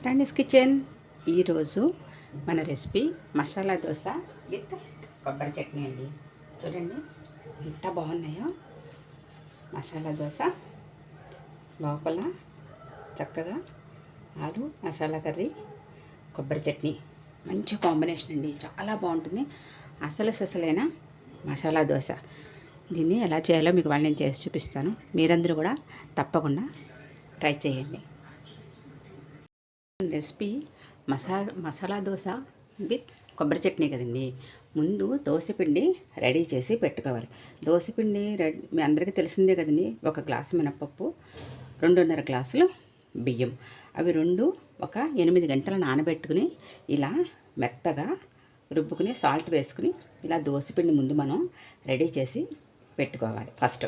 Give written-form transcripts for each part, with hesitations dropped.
Rani's kitchen. ఈరోజు మన recipe masala dosa with కొబ్బరి చట్నీ అండి. చూడండి ఎంత బాగున్నాయో. మసాలా దోశ లోపల చక్కగా ఆలు మసాలా కర్రీ, కొబ్బరి చట్నీ మంచి కాంబినేషన్ అండి. చాలా బాగుంటుంది. అసలైన మసాలా దోశ. దీన్ని ఎలా చేయాలో మీకు నేను చేసి చూపిస్తాను. మీరందరూ కూడా తప్పకుండా ట్రై చేయండి. రెసిపీ మసాలా దోశ విత్ కొబ్బరి చట్నీ కదండి. ముందు దోశపిండి రెడీ చేసి పెట్టుకోవాలి. దోశపిండి మీ అందరికీ తెలిసిందే కదండి. 1 గ్లాసు మినపప్పు, 2.5 గ్లాసులు బియ్యం, అవి రెండు ఒక 8 గంటలు నానబెట్టుకుని ఇలా మెత్తగా రుబ్బుకుని సాల్ట్ వేసుకుని ఇలా దోశపిండి ముందు మనం రెడీ చేసి పెట్టుకోవాలి ఫస్ట్.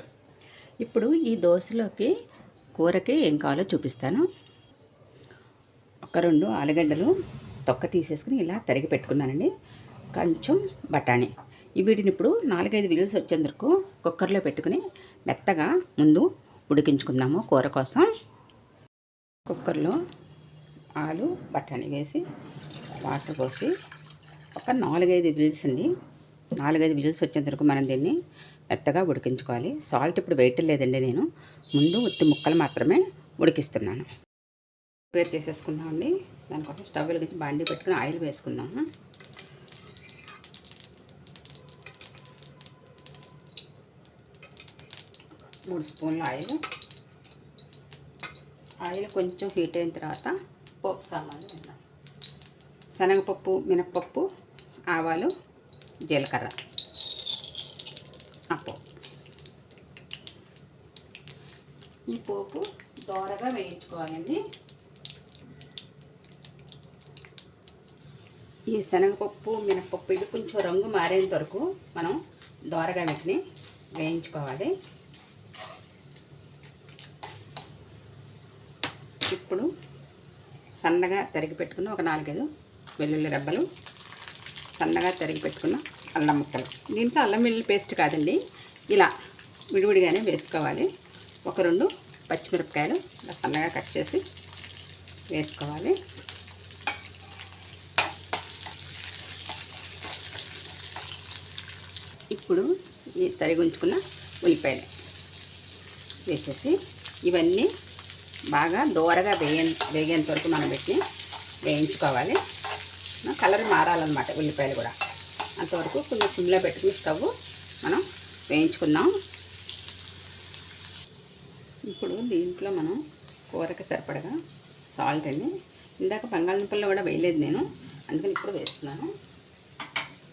ఇప్పుడు ఈ దోశలోకి కూరకి ఏం కావాలో చూపిస్తాను. ఒక 2 ఆలుగడ్డలు తొక్క తీసేసుకుని ఇలా తరిగి పెట్టుకున్నానండి. కొంచెం బఠానీ. వీటిని ఇప్పుడు 4-5 విజిల్స్ వచ్చేందుకు కుక్కర్లో పెట్టుకుని మెత్తగా ముందు ఉడికించుకుందాము కూర కోసం. కుక్కర్లో ఆలు బఠానీ వేసి వాటర్ పోసి ఒక 4-5 విజిల్స్ అండి. 4-5 విజిల్స్ వచ్చేందుకు మనం దీన్ని మెత్తగా ఉడికించుకోవాలి. సాల్ట్ ఇప్పుడు వేయటం లేదండి, నేను ముందు ఉత్తి ముక్కలు మాత్రమే ఉడికిస్తున్నాను. ప్రిపేర్ చేసేసుకుందామండి. దానికోసం స్టవ్ వెలిగించి బాండీ పెట్టుకుని ఆయిల్ వేసుకుందాము. మూడు స్పూన్ల ఆయిల్ కొంచెం హీట్ అయిన తర్వాత పోపు సామాన్లు వేద్దాం. శనగపప్పు, మినప్పప్పు, ఆవాలు, జీలకర్ర. ఈ పోపు దోరగా వేయించుకోవాలండి. ఈ శనగపప్పు, మినపప్పు ఇవి కొంచెం రంగు మారేంత వరకు మనం దోరగా వీటిని వేయించుకోవాలి. ఇప్పుడు సన్నగా తరిగి పెట్టుకున్న ఒక 4-5 వెల్లుల్లి రెబ్బలు, సన్నగా తరిగి పెట్టుకున్న అల్లం ముక్కలు. దీంట్లో అల్లం వెల్లుల్లి పేస్ట్ కాదండి, ఇలా విడివిడిగానే వేసుకోవాలి. ఒక 2 పచ్చిమిరపకాయలు ఇలా సన్నగా కట్ చేసి వేసుకోవాలి. ఇప్పుడు ఈ తరిగి ఉంచుకున్న ఉల్లిపాయలు వేసేసి ఇవన్నీ బాగా దోరగా వేగేంత వరకు మనం వీటిని వేయించుకోవాలి. కలర్ మారాలన్నమాట ఉల్లిపాయలు కూడా. అంతవరకు కొంచెం సిమ్లో పెట్టుకుని స్టవ్ మనం వేయించుకుందాం. ఇప్పుడు దీంట్లో మనం కూరకి సరిపడగా సాల్ట్ అండి. ఇందాక బంగాళదుంపల్లో కూడా వేయలేదు నేను, అందుకని ఇప్పుడు వేస్తున్నాను.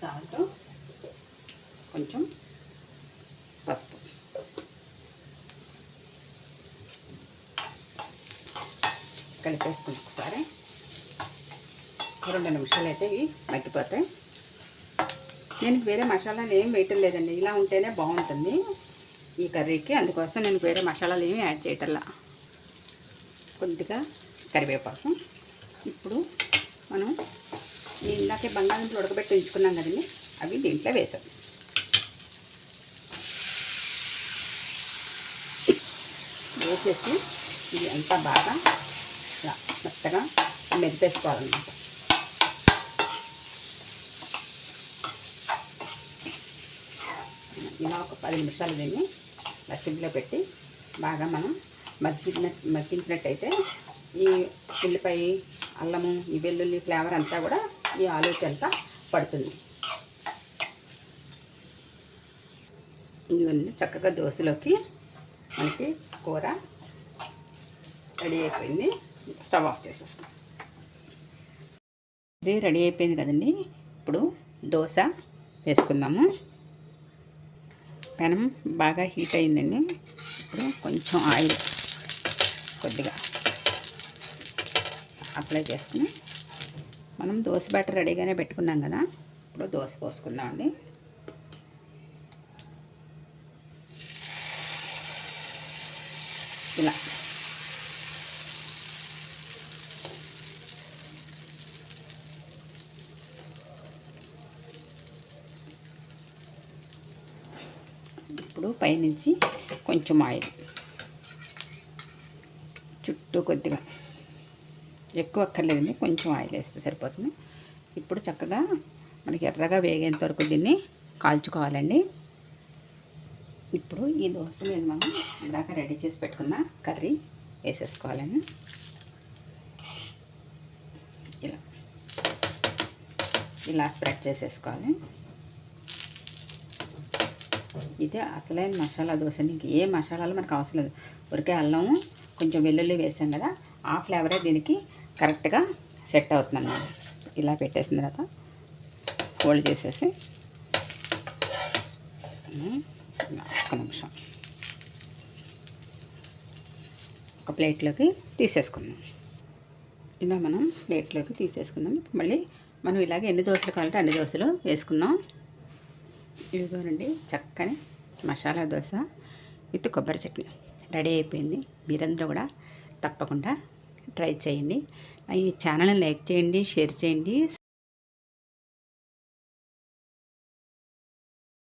సాల్ట్, కొంచెం పసుపు, కలిపేసుకుని ఒకసారి 2 నిమిషాలు అయితే ఇవి మగ్గిపోతాయి. నేను వేరే మసాలాలు ఏం వేయటం లేదండి, ఇలా ఉంటేనే బాగుంటుంది ఈ కర్రీకి. అందుకోసం నేను వేరే మసాలాలు ఏమి యాడ్ చేయటల్లా. కొద్దిగా కరివేపాకు. ఇప్పుడు మనం ఇందాకే బంగాళదుంపలు ఉడకబెట్టి ఉంచుకున్నాం కదండి, అవి దీంట్లో వేసాం. వేసేసి ఇది అంతా బాగా ఇలా మెత్తగా మెదిపేసుకోవాలన్నమాట. ఇలా ఒక 10 నిమిషాలు దీన్ని సిమ్లో పెట్టి బాగా మనం మగ్గించినట్టయితే ఈ ఉల్లిపాయ, అల్లము, ఈ వెల్లుల్లి ఫ్లేవర్ అంతా కూడా ఈ ఆలుకి అంతా పడుతుంది. ఇవన్నీ చక్కగా దోశలోకి మనకి కూర రెడీ అయిపోయింది. స్టవ్ ఆఫ్ చేసేసుకుందాం. ఇది రెడీ అయిపోయింది కదండి. ఇప్పుడు దోశ వేసుకుందాము. పెనం బాగా హీట్ అయిందండి. ఇప్పుడు కొంచెం ఆయిల్ కొద్దిగా అప్లై చేసుకుని మనం దోశ బ్యాటర్ రెడీగానే పెట్టుకున్నాం కదా, ఇప్పుడు దోశ పోసుకుందామండి. ఇలా ఇప్పుడు పైనుంచి కొంచెం ఆయిల్, చుట్టూ కొద్దిగా ఎక్కువ అక్కర్లేదండి, కొంచెం ఆయిల్ వేస్తే సరిపోతుంది. ఇప్పుడు చక్కగా మనకి ఎర్రగా వేగేంత వరకు దీన్ని కాల్చుకోవాలండి. ఇప్పుడు ఈ దోశ మీద మనం ఇందాక రెడీ చేసి పెట్టుకున్న కర్రీ వేసేసుకోవాలండి. ఇలా ఇలా స్ప్రెడ్ చేసేసుకోవాలి. ఇదే అసలైన మసాలా దోశ. ఇంక ఏ మసాలాలు మనకు అవసరం లేదు. ఉరికే అల్లము కొంచెం వెల్లుల్లి వేసాం కదా, ఆ ఫ్లేవరే దీనికి కరెక్ట్గా సెట్ అవుతుంది అన్నమాట. ఇలా పెట్టేసిన తర్వాత ఫోల్డ్ చేసేసి ఒక్క నిమిషం ఒక ప్లేట్లోకి తీసేసుకుందాం. ఇలా మనం ప్లేట్లోకి తీసేసుకుందాం. మళ్ళీ మనం ఇలాగే ఎన్ని దోశలు కావాలంటే అన్ని దోశలు వేసుకుందాం. ఇదిగోనండి చక్కని మసాలా దోశ విత్ కొబ్బరి చట్నీ రెడీ అయిపోయింది. మీరందరూ కూడా తప్పకుండా ట్రై చేయండి. ఈ ఛానల్ని లైక్ చేయండి, షేర్ చేయండి.